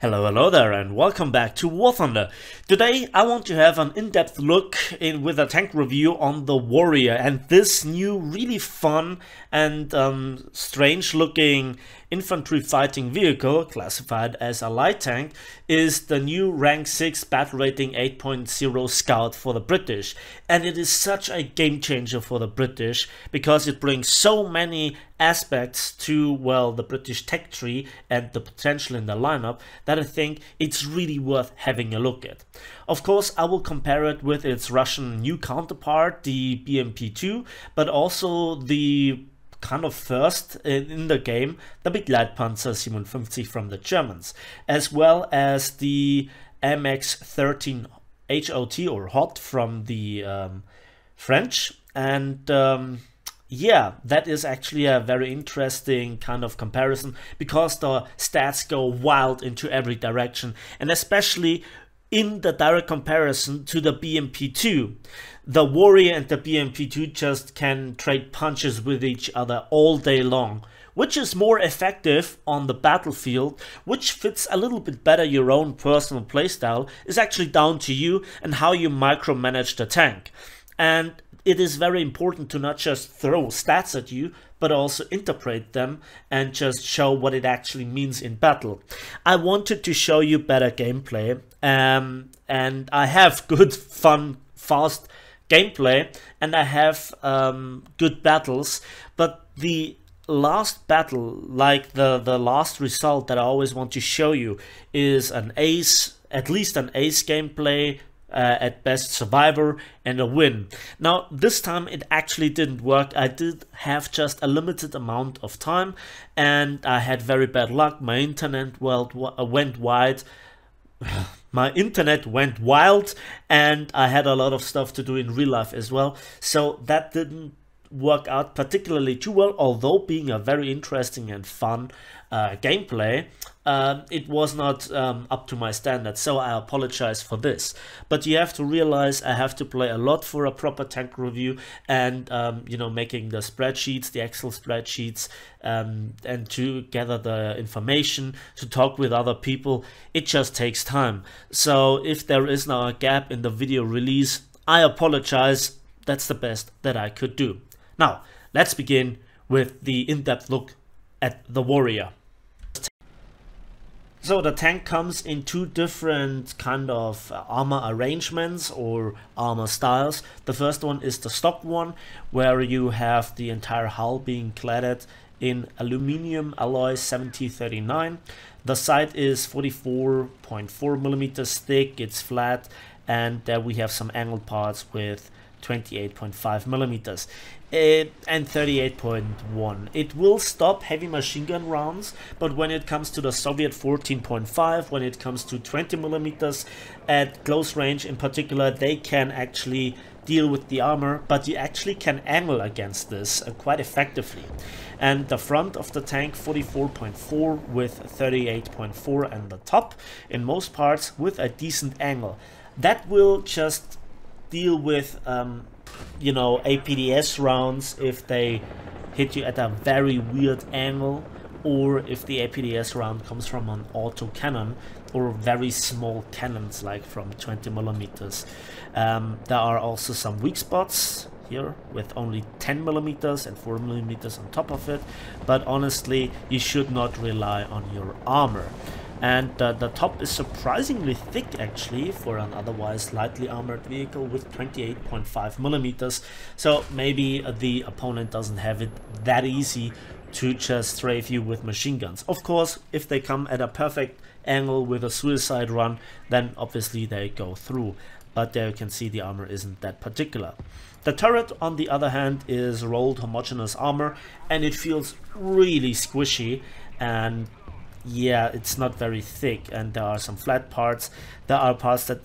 Hello there and welcome back to War Thunder. Today I want to have an in-depth look with a tank review on the Warrior, and this new really fun and strange looking infantry fighting vehicle classified as a light tank is the new rank 6 battle rating 8.0 Scout for the British, and it is such a game changer for the British because it brings so many aspects to, well, the British tech tree and the potential in the lineup that I think it's really worth having a look at. Of course, I will compare it with its Russian new counterpart, the BMP-2, but also the kind of first in the game, the Begleitpanzer 57 from the Germans, as well as the MX-13 HOT or HOT from the French, and yeah, that is actually a very interesting kind of comparison because the stats go wild into every direction, and especially in the direct comparison to the BMP-2. The Warrior and the BMP-2 just can trade punches with each other all day long. Which is more effective on the battlefield, which fits a little bit better your own personal playstyle, is actually down to you and how you micromanage the tank. And it is very important to not just throw stats at you, but also interpret them and just show what it actually means in battle. I wanted to show you better gameplay, and I have good, fun, fast gameplay, and I have good battles, but the last battle, like the last result that I always want to show you, is an ace, at least an ace gameplay, at best survivor, and a win. Now this time it actually didn't work. I did have just a limited amount of time and I had very bad luck. My internet went wide. My internet went wild and I had a lot of stuff to do in real life as well, so that didn't work out particularly too well. Although being a very interesting and fun gameplay, it was not up to my standards, so I apologize for this. But you have to realize I have to play a lot for a proper tank review, and you know, making the spreadsheets, the Excel spreadsheets, and to gather the information, to talk with other people, it just takes time. So if there is now a gap in the video release, I apologize. That's the best that I could do. Now let's begin with the in-depth look at the Warrior. So the tank comes in two different kind of armor arrangements or armor styles. The first one is the stock one, where you have the entire hull being cladded in aluminum alloy 7039. The sight is 44.4 millimeters thick, it's flat, and we have some angled parts with 28.5 millimeters and 38.1. It will stop heavy machine gun rounds, but when it comes to the Soviet 14.5, when it comes to 20 millimeters at close range in particular, they can actually deal with the armor, but you actually can angle against this quite effectively. And the front of the tank 44.4 with 38.4, and the top in most parts with a decent angle. That will just deal with you know, APDS rounds if they hit you at a very weird angle, or if the APDS round comes from an autocannon or very small cannons like from 20 millimeters. There are also some weak spots here with only 10 millimeters and 4 millimeters on top of it, but honestly you should not rely on your armor. And the top is surprisingly thick actually for an otherwise lightly armored vehicle with 28.5 millimeters. So maybe the opponent doesn't have it that easy to just strafe you with machine guns. Of course, if they come at a perfect angle with a suicide run, then obviously they go through. But there you can see the armor isn't that particular. The turret, on the other hand, is rolled homogeneous armor, and it feels really squishy, and yeah, it's not very thick, and there are some flat parts. There are parts that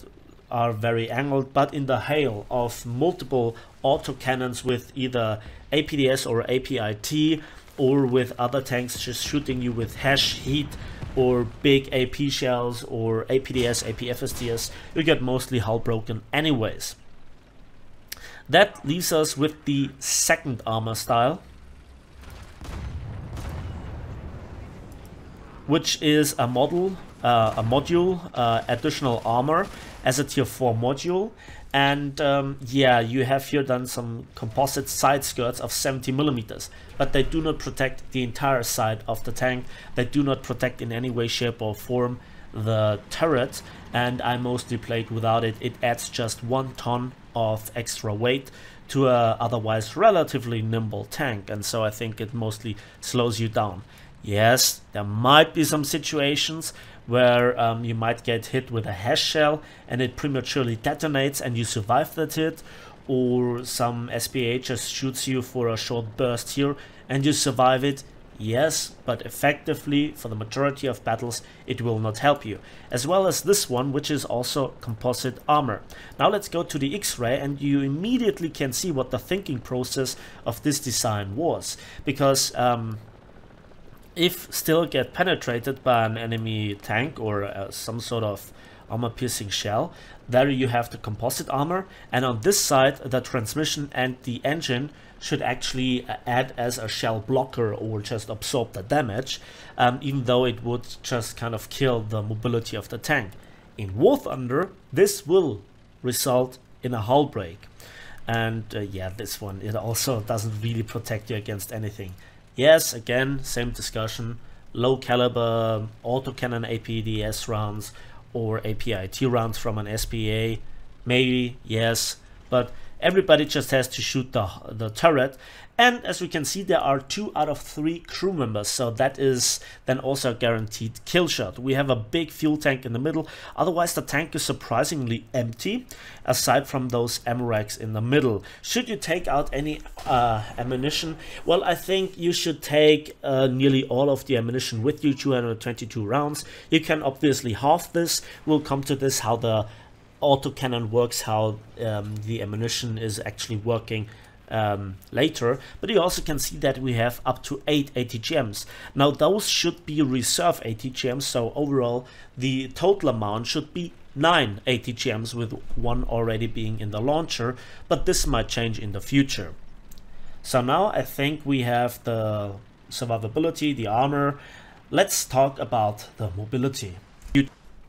are very angled, but in the hail of multiple autocannons with either APDS or APIT, or with other tanks just shooting you with hash heat or big AP shells or APDS, APFSDS, you get mostly hull broken anyways. That leaves us with the second armor style, which is a model a module, additional armor as a tier 4 module. And yeah, you have here done some composite side skirts of 70 millimeters, but they do not protect the entire side of the tank. They do not protect in any way, shape or form the turret, and I mostly played without it. It adds just 1 ton of extra weight to a otherwise relatively nimble tank, and so I think it mostly slows you down. Yes, there might be some situations where you might get hit with a hash shell and it prematurely detonates and you survive that hit, or some SPA just shoots you for a short burst here and you survive it. Yes, but effectively for the majority of battles it will not help you. As well as this one, which is also composite armor. Now let's go to the X-ray and you immediately can see what the thinking process of this design was. Because if still get penetrated by an enemy tank or some sort of armor piercing shell, there you have the composite armor, and on this side the transmission and the engine should actually add as a shell blocker or just absorb the damage, even though it would just kind of kill the mobility of the tank. In War Thunder this will result in a hull break, and yeah, this one, it also doesn't really protect you against anything. Yes, again, same discussion, low caliber autocannon APDS rounds or APIT rounds from an SPA, maybe, yes, but everybody just has to shoot the turret. And as we can see, there are 2 out of 3 crew members, so that is then also a guaranteed kill shot. We have a big fuel tank in the middle, otherwise the tank is surprisingly empty, aside from those ammo racks in the middle. Should you take out any ammunition? Well, I think you should take nearly all of the ammunition with you, 222 rounds. You can obviously halve this, we'll come to this, how the autocannon works, how the ammunition is actually working later, but you also can see that we have up to 8 Atgms. Now those should be reserve Atgms, so overall the total amount should be 9 Atgms, with 1 already being in the launcher, but this might change in the future. So now I think we have the survivability, the armor. Let's talk about the mobility.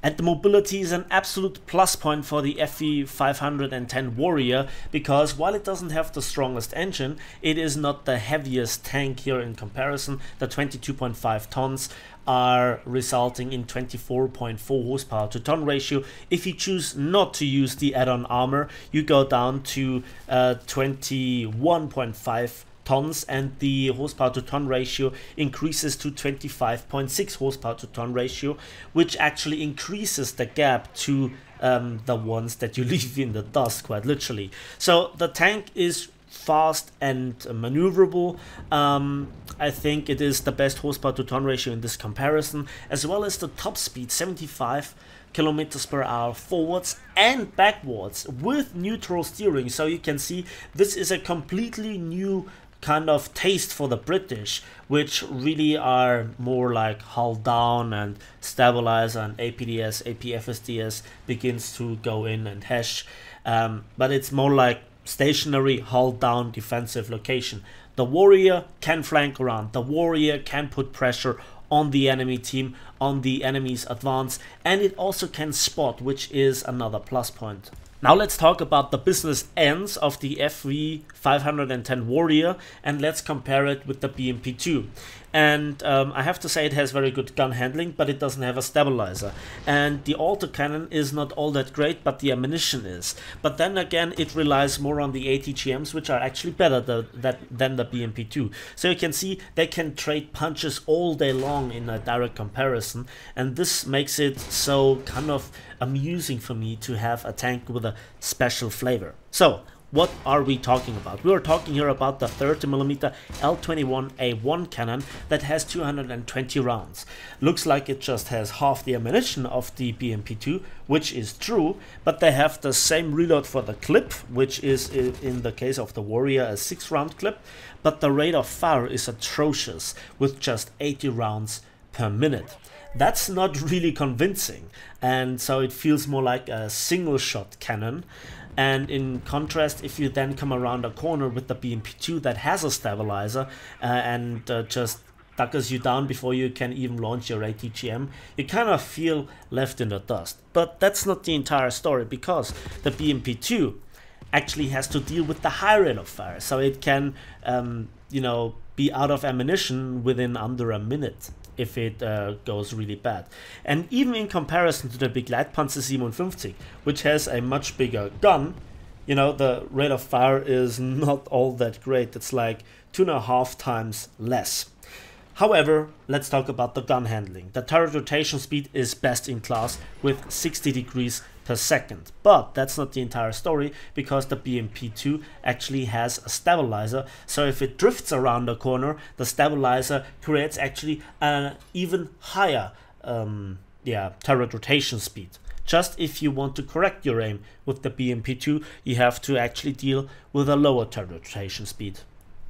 And the mobility is an absolute plus point for the FV510 Warrior, because while it doesn't have the strongest engine, it is not the heaviest tank here in comparison. The 22.5 tons are resulting in 24.4 horsepower to ton ratio. If you choose not to use the add-on armor, you go down to 21.5 tons, and the horsepower to ton ratio increases to 25.6 horsepower to ton ratio, which actually increases the gap to the ones that you leave in the dust, quite literally. So the tank is fast and maneuverable. I think it is the best horsepower to ton ratio in this comparison, as well as the top speed, 75 kilometers per hour forwards and backwards with neutral steering. So you can see this is a completely new kind of taste for the British, which really are more like hull down and stabilizer, and APDS, APFSDS begins to go in and hash, but it's more like stationary hull down defensive location. The Warrior can flank around, the Warrior can put pressure on the enemy team, on the enemy's advance, and it also can spot, which is another plus point. Now let's talk about the business ends of the FV510 Warrior, and let's compare it with the BMP2. And I have to say it has very good gun handling, but it doesn't have a stabilizer. And the autocannon is not all that great, but the ammunition is. But then again, it relies more on the Atgms, which are actually better than the BMP2. So you can see they can trade punches all day long in a direct comparison, and this makes it so kind of amusing for me to have a tank with a special flavor. So what are we talking about? We are talking here about the 30mm L21A1 cannon that has 220 rounds. Looks like it just has half the ammunition of the BMP2, which is true, but they have the same reload for the clip, which is in the case of the Warrior a 6-round clip, but the rate of fire is atrocious with just 80 rounds per minute. That's not really convincing, and so it feels more like a single shot cannon. And in contrast, if you then come around a corner with the BMP2 that has a stabilizer and just duckers you down before you can even launch your ATGM, you kind of feel left in the dust. But that's not the entire story, because the BMP2 actually has to deal with the high rate of fire, so it can you know, be out of ammunition within under a minute if it goes really bad. And even in comparison to the Begleitpanzer 57, which has a much bigger gun, you know, the rate of fire is not all that great. It's like 2.5 times less. However, let's talk about the gun handling. The turret rotation speed is best in class with 60 degrees per second. But that's not the entire story, because the BMP2 actually has a stabilizer. So if it drifts around the corner, the stabilizer creates actually an even higher turret rotation speed. Just if you want to correct your aim with the BMP2, you have to actually deal with a lower turret rotation speed.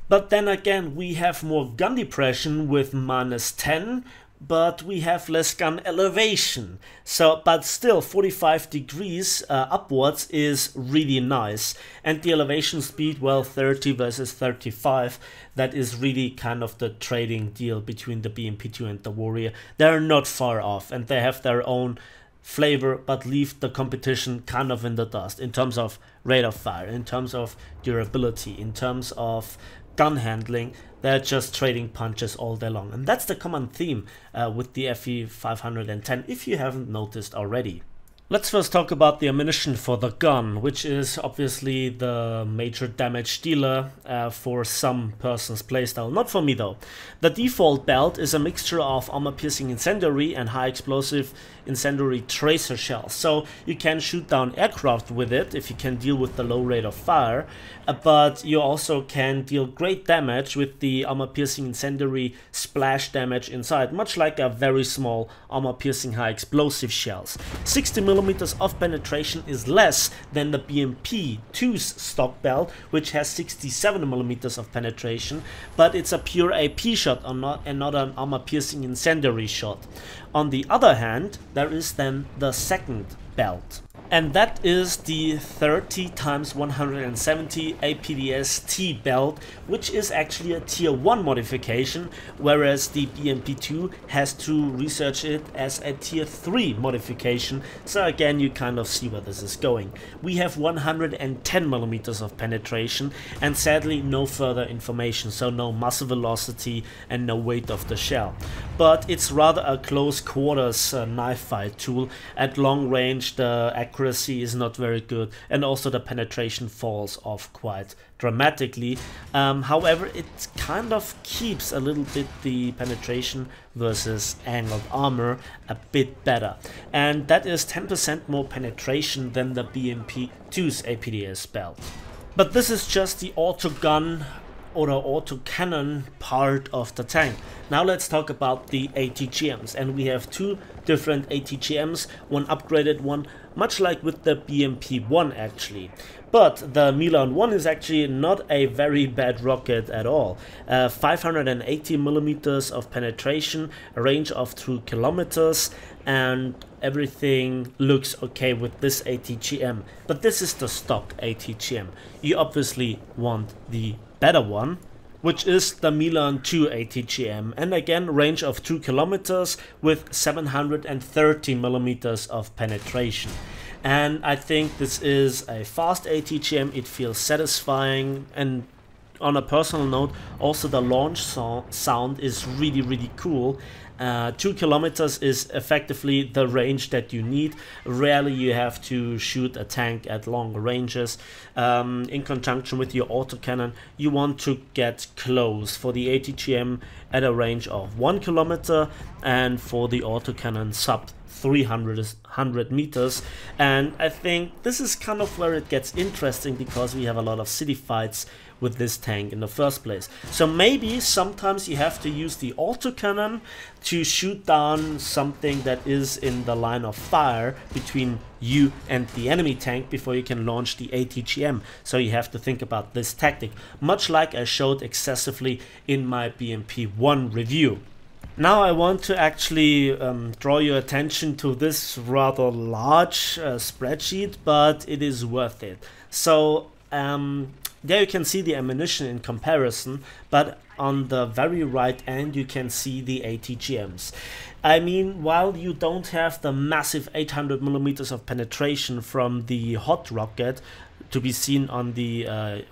But then again, we have more gun depression with -10, but we have less gun elevation. So, but still 45 degrees upwards is really nice. And the elevation speed, well, 30 versus 35, that is really kind of the trading deal between the BMP2 and the Warrior. They're not far off, and they have their own flavor, but leave the competition kind of in the dust in terms of rate of fire, in terms of durability, in terms of gun handling. They're just trading punches all day long. And that's the common theme with the FV510, if you haven't noticed already. Let's first talk about the ammunition for the gun, which is obviously the major damage dealer for some person's playstyle. Not for me though. The default belt is a mixture of armor-piercing incendiary and high-explosive incendiary tracer shells. So you can shoot down aircraft with it if you can deal with the low rate of fire, but you also can deal great damage with the armor-piercing incendiary splash damage inside, much like a very small armor-piercing high-explosive shells. 60mm of penetration is less than the BMP2's stock belt, which has 67mm of penetration, but it's a pure AP shot and not an armor-piercing incendiary shot. On the other hand, there is then the second belt, and that is the 30x170 APDS-T belt, which is actually a tier 1 modification, whereas the BMP2 has to research it as a tier 3 modification. So again, you kind of see where this is going. We have 110mm of penetration and sadly no further information, so no muzzle velocity and no weight of the shell. But it's rather a close quarters knife fight tool. At long range the accuracy is not very good, and also the penetration falls off quite dramatically. However, it kind of keeps a little bit the penetration versus angled armor a bit better, and that is 10% more penetration than the BMP2's APDS belt. But this is just the autogun or the autocannon part of the tank. Now let's talk about the ATGMs, and we have two different ATGMs, one upgraded, one much like with the BMP1 actually. But the Milan 1 is actually not a very bad rocket at all. 580mm of penetration, a range of 2 kilometers, and everything looks okay with this ATGM. But this is the stock ATGM. You obviously want the better one, which is the Milan 2 ATGM, and again range of 2 kilometers with 730mm of penetration. And I think this is a fast ATGM, it feels satisfying, and on a personal note, also the launch sound is really cool. 2 kilometers is effectively the range that you need. Rarely you have to shoot a tank at long ranges. In conjunction with your autocannon, you want to get close for the ATGM at a range of 1 kilometer, and for the autocannon sub 300 meters. And I think this is kind of where it gets interesting, because we have a lot of city fights with this tank in the first place. So maybe sometimes you have to use the autocannon to shoot down something that is in the line of fire between you and the enemy tank before you can launch the ATGM. So you have to think about this tactic, much like I showed excessively in my BMP1 review. Now I want to actually draw your attention to this rather large spreadsheet, but it is worth it. So there you can see the ammunition in comparison, but on the very right end you can see the Atgms. I mean, while you don't have the massive 800 millimeters of penetration from the Hot rocket to be seen on the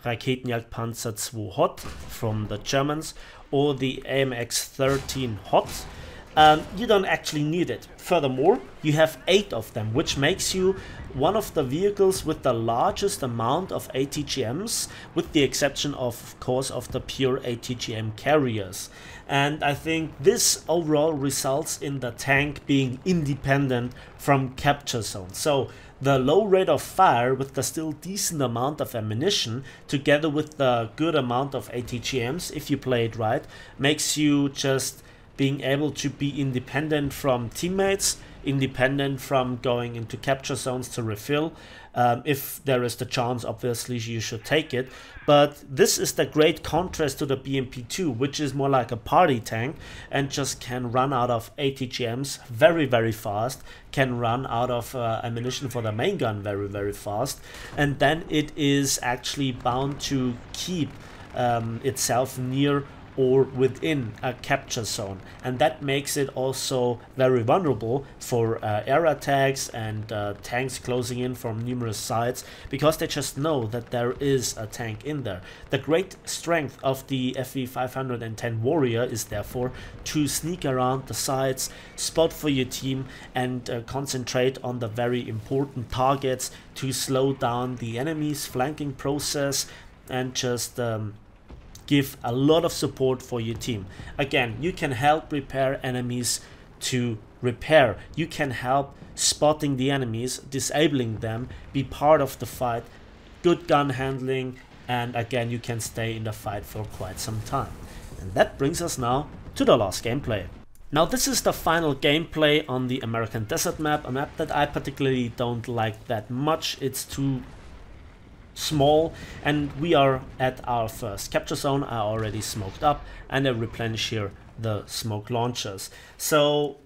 Raketenjagdpanzer II Hot from the Germans or the AMX 13 Hot, you don't actually need it. Furthermore, you have 8 of them, which makes you one of the vehicles with the largest amount of Atgms, with the exception of course of the pure Atgm carriers. And I think this overall results in the tank being independent from capture zones. So the low rate of fire with the still decent amount of ammunition together with the good amount of Atgms, if you play it right, makes you just being able to be independent from teammates, independent from going into capture zones to refill. If there is the chance, obviously you should take it. But this is the great contrast to the BMP2, which is more like a party tank and just can run out of Atgms very, very fast, can run out of ammunition for the main gun very, very fast, and then it is actually bound to keep itself near or within a capture zone, and that makes it also very vulnerable for air attacks and tanks closing in from numerous sides, because they just know that there is a tank in there. The great strength of the FV510 Warrior is therefore to sneak around the sides, spot for your team, and concentrate on the very important targets to slow down the enemy's flanking process and just give a lot of support for your team. Again, you can help repair enemies to repair. You can help spotting the enemies, disabling them, be part of the fight, good gun handling, and again you can stay in the fight for quite some time. And that brings us now to the last gameplay. Now this is the final gameplay on the American Desert map, a map that I particularly don't like that much. It's too small, and we are at our first capture zone. I already smoked up and I replenish here the smoke launchers. So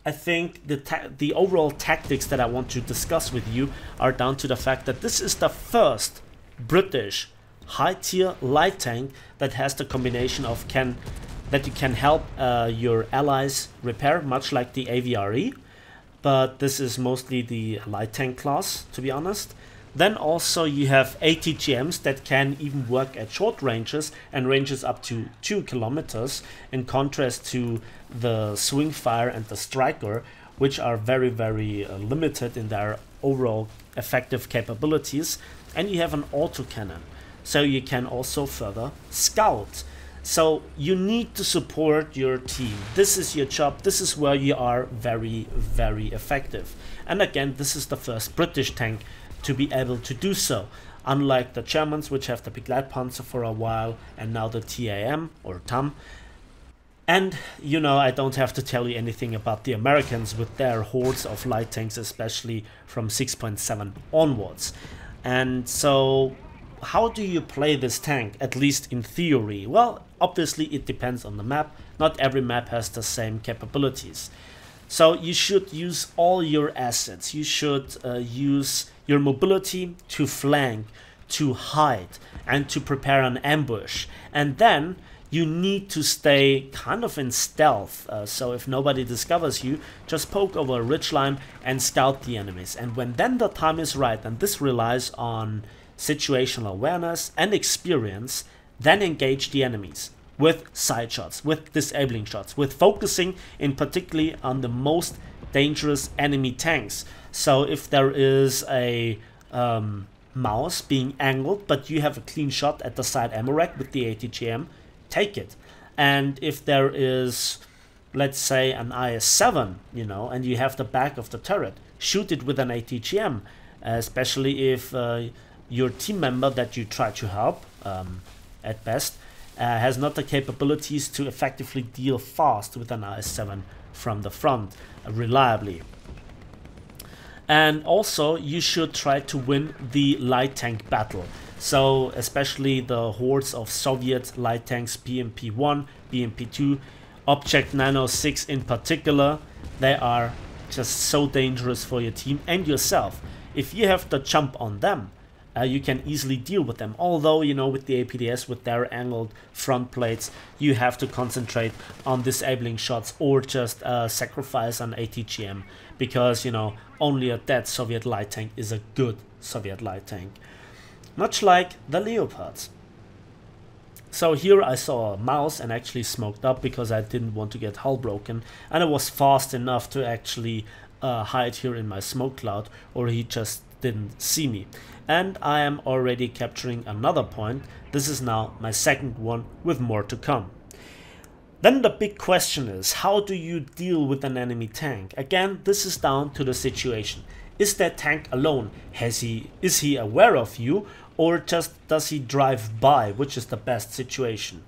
I think the overall tactics that I want to discuss with you are down to the fact that this is the first British high tier light tank that has the combination of that you can help your allies repair, much like the AVRE, but this is mostly the light tank class, to be honest. Then also you have Atgms that can even work at short ranges and ranges up to 2 kilometers, in contrast to the swing fire and the striker, which are very, very limited in their overall effective capabilities. And you have an autocannon, so you can also further scout. So you need to support your team. This is your job. This is where you are very, very effective. And again, this is the first British tank to be able to do so, unlike the Germans, which have the Begleitpanzer for a while, and now the TAM or TAM. And you know, I don't have to tell you anything about the Americans with their hordes of light tanks, especially from 6.7 onwards. And so how do you play this tank, at least in theory? Well, obviously it depends on the map. Not every map has the same capabilities. So you should use all your assets. You should use your mobility to flank, to hide, and to prepare an ambush. And then you need to stay kind of in stealth. So if nobody discovers you, just poke over a ridgeline and scout the enemies. And when then the time is right, and this relies on situational awareness and experience, then engage the enemies with side shots, with disabling shots, with focusing in particularly on the most dangerous enemy tanks. So if there is a mouse being angled, but you have a clean shot at the side ammo rack with the Atgm, take it. And if there is, let's say, an IS-7, you know, and you have the back of the turret, shoot it with an Atgm, especially if your team member that you try to help, at best, has not the capabilities to effectively deal fast with an IS-7 from the front, reliably. And also you should try to win the light tank battle. So especially the hordes of Soviet light tanks, BMP-1, BMP-2, Object 906 in particular, they are just so dangerous for your team and yourself. If you have the jump on them, you can easily deal with them. Although, you know, with the APDS, with their angled front plates, you have to concentrate on disabling shots or just sacrifice an ATGM, because, you know, only a dead Soviet light tank is a good Soviet light tank. Much like the Leopards. So here I saw a mouse and actually smoked up because I didn't want to get hull broken, and I was fast enough to actually hide here in my smoke cloud, or he just didn't see me. And I am already capturing another point. This is now my second one, with more to come. Then the big question is, how do you deal with an enemy tank? Again, this is down to the situation. Is that tank alone? Is he aware of you, or just does he drive by, which is the best situation?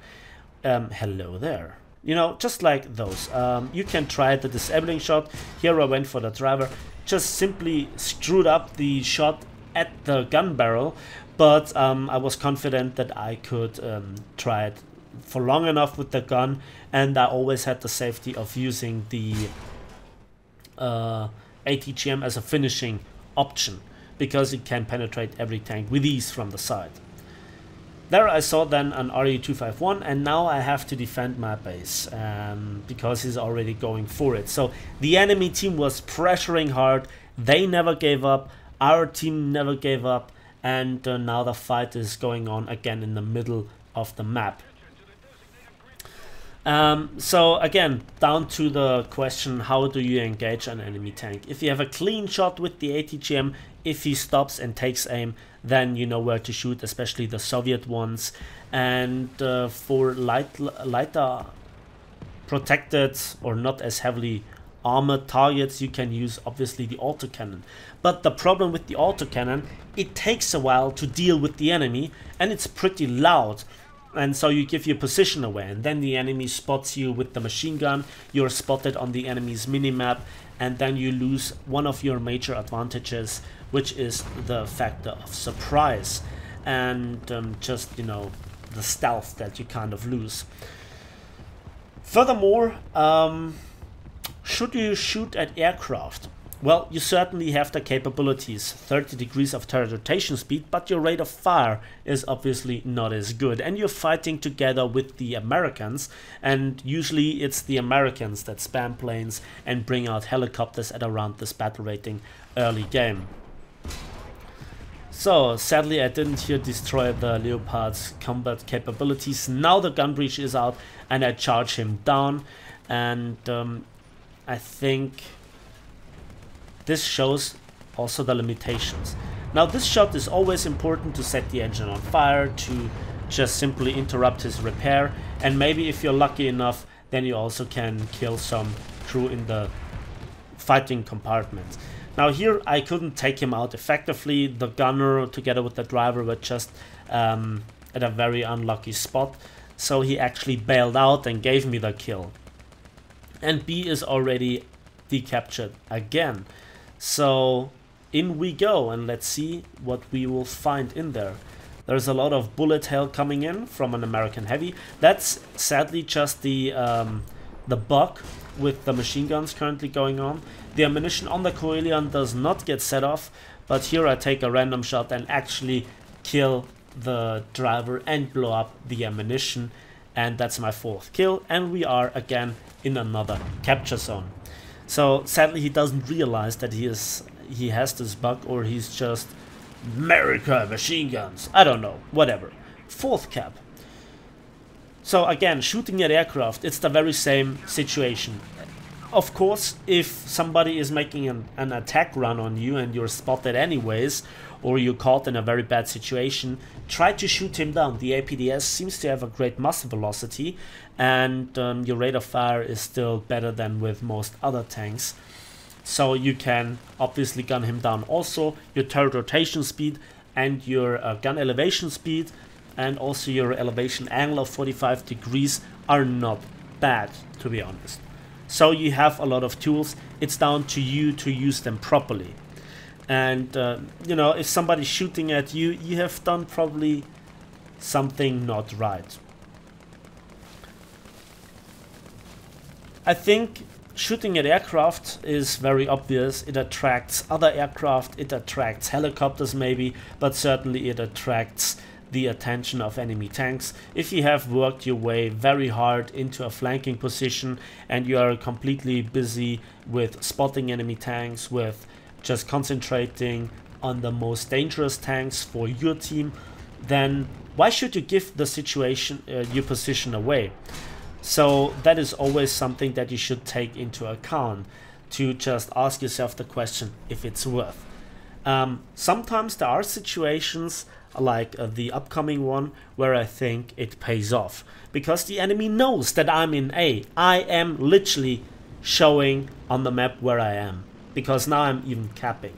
Hello there. You know, just like those. You can try the disabling shot. Here I went for the driver. Just simply screwed up the shot at the gun barrel, but I was confident that I could try it for long enough with the gun, and I always had the safety of using the ATGM as a finishing option, because it can penetrate every tank with ease from the side. There I saw then an RE251, and now I have to defend my base because he's already going for it. So the enemy team was pressuring hard, they never gave up, our team never gave up, and now the fight is going on again in the middle of the map. So again, down to the question, how do you engage an enemy tank? If you have a clean shot with the ATGM, if he stops and takes aim, then you know where to shoot, especially the Soviet ones. And for lighter protected or not as heavily armored targets, you can use obviously the autocannon. But the problem with the autocannon, it takes a while to deal with the enemy, and it's pretty loud. And so you give your position away, and then the enemy spots you with the machine gun, you're spotted on the enemy's minimap, and then you lose one of your major advantages, which is the factor of surprise and just, you know, the stealth that you kind of lose. Furthermore, should you shoot at aircraft? Well, you certainly have the capabilities, 30 degrees of turret rotation speed, but your rate of fire is obviously not as good. And you're fighting together with the Americans, and usually it's the Americans that spam planes and bring out helicopters at around this battle rating early game. So, sadly I didn't here destroy the Leopard's combat capabilities. Now the gun breach is out and I charge him down, and I think this shows also the limitations. Now this shot is always important to set the engine on fire, to just simply interrupt his repair, and maybe if you're lucky enough, then you also can kill some crew in the fighting compartment. Now here I couldn't take him out effectively. The gunner together with the driver were just at a very unlucky spot, so he actually bailed out and gave me the kill. And B is already decaptured again. So in we go, and let's see what we will find in there. There's a lot of bullet hail coming in from an American heavy. That's sadly just the bug with the machine guns currently going on. The ammunition on the Coelian does not get set off, but here I take a random shot and actually kill the driver and blow up the ammunition, and that's my 4th kill, and we are again in another capture zone. So sadly he doesn't realize that he has this bug, or he's just America machine guns. I don't know, whatever. 4th cap. So again, shooting at aircraft, it's the very same situation. Of course, if somebody is making an attack run on you and you're spotted anyways, or you're caught in a very bad situation, try to shoot him down. The APDS seems to have a great muzzle velocity, and your rate of fire is still better than with most other tanks. So you can obviously gun him down. Also, your turret rotation speed and your gun elevation speed and also your elevation angle of 45 degrees are not bad, to be honest. So you have a lot of tools. It's down to you to use them properly. And you know, if somebody's shooting at you, you have done probably something not right. I think shooting at aircraft is very obvious. It attracts other aircraft, it attracts helicopters maybe, but certainly it attracts the attention of enemy tanks. If you have worked your way very hard into a flanking position and you are completely busy with spotting enemy tanks, with just concentrating on the most dangerous tanks for your team, then why should you give the situation, your position away? So that is always something that you should take into account, to just ask yourself the question if it's worth. Sometimes there are situations like the upcoming one where I think it pays off, because the enemy knows that I'm in A. I am literally showing on the map where I am, because now I'm even capping.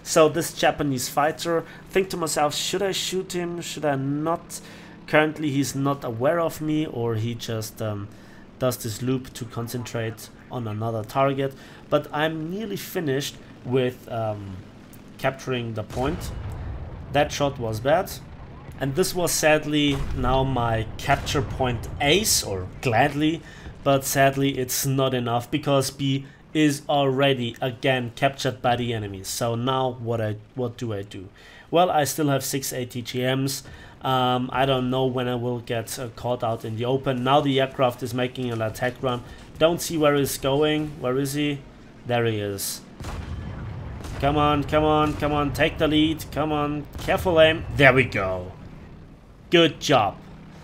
So this Japanese fighter, think to myself, should I shoot him, should I not? Currently he's not aware of me, or he just does this loop to concentrate on another target. But I'm nearly finished with capturing the point. That shot was bad, and this was sadly now my capture point ace, or gladly, but sadly it's not enough, because B is already again captured by the enemies. So now what do I do? Well, I still have 6 ATGMs. I don't know when I will get caught out in the open. Now the aircraft is making an attack run. Don't see where he's going. Where is he? There he is. Come on, come on, come on, take the lead. Come on, careful aim. There we go. Good job.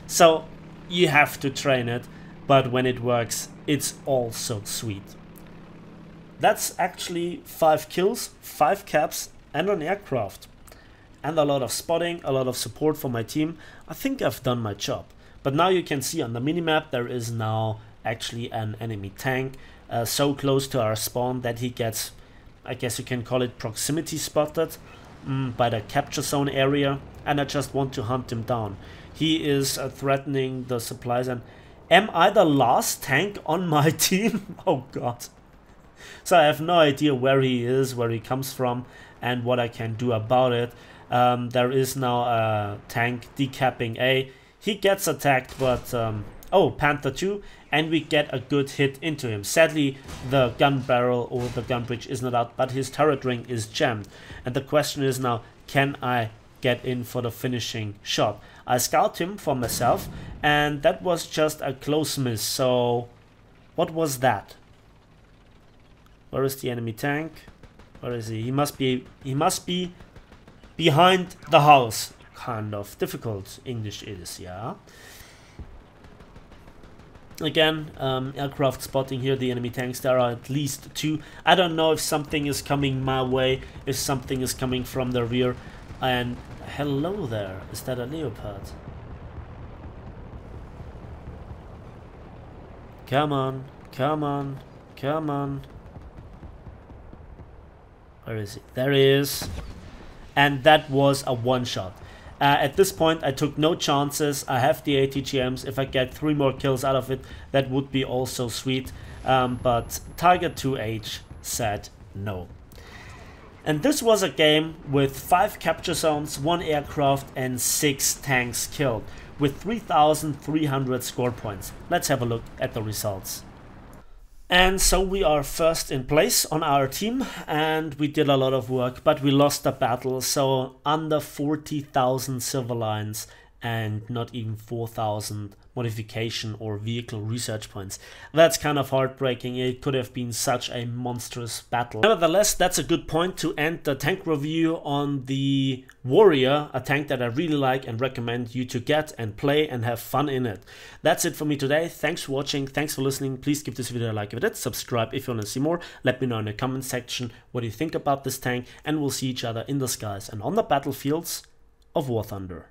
So you have to train it, but when it works, it's also sweet. That's actually 5 kills, 5 caps, and an aircraft. And a lot of spotting, a lot of support for my team. I think I've done my job. But now you can see on the minimap there is now actually an enemy tank so close to our spawn that he gets, I guess you can call it, proximity spotted by the capture zone area, and I just want to hunt him down. He is threatening the supplies, and am I the last tank on my team? Oh god. So I have no idea where he is, where he comes from, and what I can do about it. There is now a tank decapping A. He gets attacked, but oh, Panther 2, and we get a good hit into him. Sadly, the gun barrel or the gun bridge is not out, but his turret ring is jammed. And the question is now, can I get in for the finishing shot? I scout him for myself, and that was just a close miss. So what was that? Where is the enemy tank? Where is he? He must be behind the house. Kind of difficult English it is, yeah. Again, aircraft spotting here, the enemy tanks, there are at least 2. I don't know if something is coming my way, if something is coming from the rear. And hello there, is that a Leopard? Come on, come on, come on. Where is he? There he is. And that was a one-shot. At this point, I took no chances. I have the ATGMs. If I get 3 more kills out of it, that would be also sweet. But Tiger 2H said no. And this was a game with 5 capture zones, 1 aircraft, and 6 tanks killed, with 3,300 score points. Let's have a look at the results. And so we are first in place on our team, and we did a lot of work, but we lost the battle. So under 40,000 silver lines and not even 4,000 modification or vehicle research points. That's kind of heartbreaking. It could have been such a monstrous battle. Nevertheless, that's a good point to end the tank review on the Warrior, a tank that I really like and recommend you to get and play and have fun in it. That's it for me today. Thanks for watching. Thanks for listening. Please give this video a like if it did. Subscribe if you want to see more. Let me know in the comment section what you think about this tank, and we'll see each other in the skies and on the battlefields of War Thunder.